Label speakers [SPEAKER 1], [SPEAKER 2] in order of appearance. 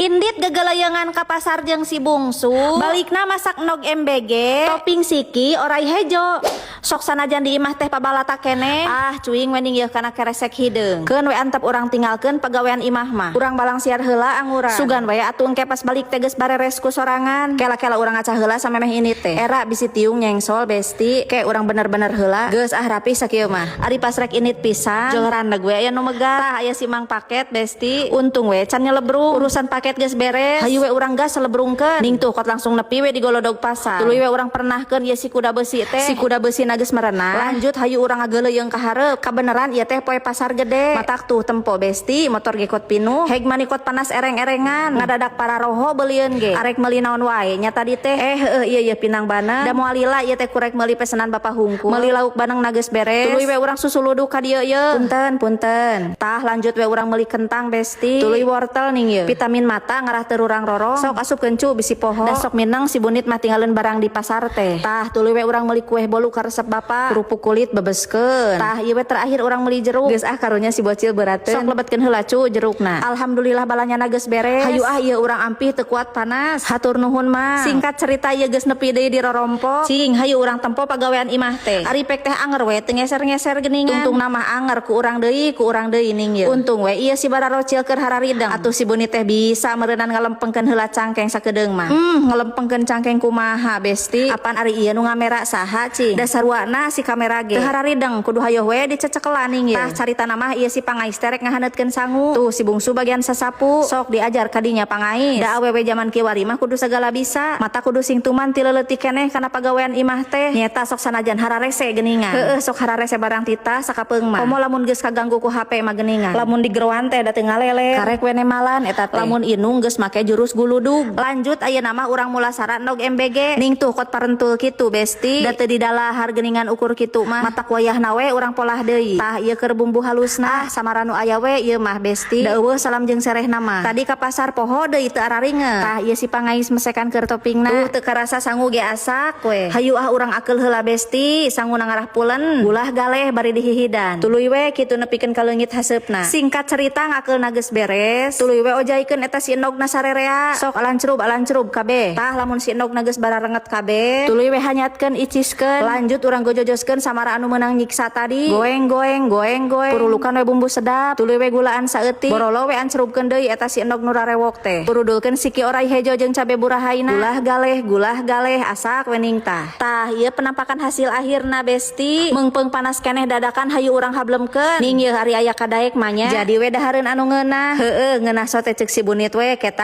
[SPEAKER 1] Indit gegalayangan ka pasar jeung si bungsu balikna masak nog MBG topping siki orai hejo sok sanajan di imah teh pabalata kene cuing wening yeuh kana keresek hideung keun we antep urang tinggalkeun pagawean imah mah urang balang siar heula angguran sugan we atuh engke pas balik teh geus bareres ku sorangan kela-kela urang aca heula samemeh ini teh era bisi tiung nyengsol besti ke urang bener-bener heula geus rapi sakieu mah ari pas rek init pisan jolran we aya nu megah tah aya simang paket besti untung we can nyelebrung urusan paket geus beres hayu we urang gas selebrungkeun ning tuh kot langsung nepi we di golodog pasar tuluy we urang pernahkeun ieu si kuda besi teh si kuda besi na geus merenah lanjut hayu urang ngageuleuyeung ka hareup kabeneran ieu teh poe pasar gede matak tuh tempo besti motor ge kot pinuh heg manikot panas ereng-erengan ngadadak pararoho beulieun ge arek meuli naon wae nya tadi teh ieu pinang bana da moal lila ieu teh kurek meuli pesanan Bapak Hungkul meuli lauk baneng na geus beres tuluy we urang susuluduk ka dieu yeuh punten tah lanjut we urang meuli kentang besti tuluy wortel ning yeuh vitamin mata ngarah teu urang roro sok asupkeun cu bisi poho da sok mineng si bunit mah tinggalin barang di pasar teh tah tuluy we urang meuli kueh bolu ka resep Bapak kerupuk kulit bebeskeun tah ieu we terakhir urang meuli jeruk geus karunya si bocil beurateun sok lebetkeun heula cu jerukna alhamdulillah balanyana geus beres hayu ieu urang ampih teu kuat panas hatur nuhun mah singkat cerita ieu geus nepi deui di rorompo cing hayu urang tempo pagawean imah teh ari pek teh anger we teu ngeser-ngeser geuningan untung mah anger ku urang deui ning yeuh untung we ieu si bararocil keur hararideng atuh si bunit teh bisa meureunan ngalempengkeun heula cangkeng sakedeung mah ngalempengkeun cangkeng kumaha besti apaan ari ieu nu ngamera saha cing da saruana si kamera ge teu hararideng kudu hayo we dicecekelan ning yeuh tah caritana mah ieu si pangais terek ngahaneutkeun sangu tuh si bungsu bagian sasapu sok diajar kadinya pangais da awewe zaman kiwari mah kudu sagala bisa mata kudu sing tuman ti leuletik keneh kana pagawean imah teh nyeta sok sanajan hararese geuningan sok hararese barang titah sakapeung mah komo lamun geus kaganggu ku HP mah geuningan lamun di geroan teh da teu ngalele karek we nemalan eta teh lamun inung geus make jurus guludug lanjut ayeuna mah urang mulasara nog MBG ning tuh kot parentul kitu besti da teu didalahar geuningan ukur kitu mah matak wayahna we urang polah deui tah ieu keur bumbu halusna samaranu aya we ieu mah besti da eueuh salam jeung serehna mah tadi ka pasar poho deui teu araringeun tah ieu si pangais mesekan keur toppingna teu karasa sangu ge asak we hayu urang akeul heula besti sanguna ngarah pulen gulah galeh bari dihihidan tuluy we kitu nepikeun ka leungit haseupna singkat cerita ngakeulna geus beres tuluy we ojaikeun eta si endogna sarerea sok alancrub kabeh tah lamun si endogna geus bararenget kabeh tuluy we hanyatkeun iciskeun lanjut urang gojojoskeun samara anu meunang nyiksa tadi goeng purulukan we bumbu sedap tuluy we gulaan saeutik borolo we ancrubkeun deui eta si endog nu rarewok teh purudulkeun siki orai hejo jeung cabe burahaina gulah galeh asak wening tah ieu penampakan hasil akhirna besti meungpeung panas keneh dadakan hayu urang hablemkeun ning ieu hari aya kadaek mah nya jadi we dahareun anu ngeunah ngeunah sote ceuk si bunit we ketang